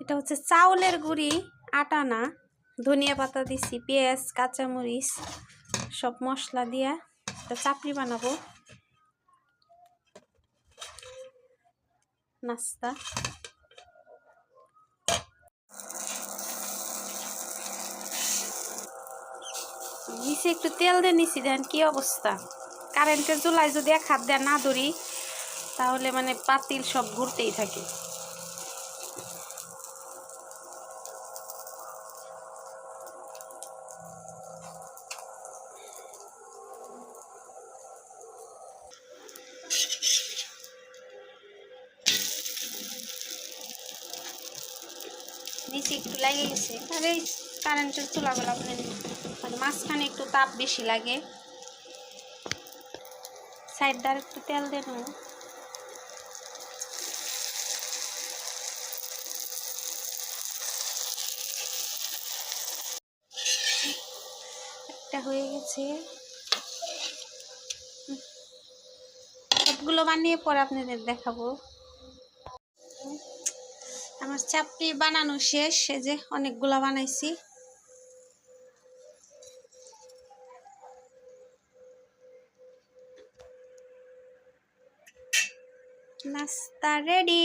এটা হচ্ছে চাউলের গুঁড়ি, আটা না। ধনিয়া পাতা দিছি, পেঁয়াজ, কাঁচামরিচ সব মশলা দিয়া একটা চাপড়ি বানাবো। নাস্তা নিচে একটু তেল দিয়ে নিছি, দেন কি অবস্থা। কারেন্টের চুলায় যদি এক হাত দিয়ে না ধরি তাহলে মানে পাতিল সব ঘুরতেই থাকে। নিচে একটু লেগে গেছে। আর এই কারেন্টের চুলাগুলো মানে মাঝখানে একটু তাপ বেশি লাগে। সাইড দিয়ে একটু তেল দেন। একটা হয়ে গেছে। সবগুলো বানিয়ে পরে আপনাদের দেখাবো। আমার চাপড়ি বানানো শেষ। এই যে অনেকগুলো বানাইছি। নাস্তা রেডি।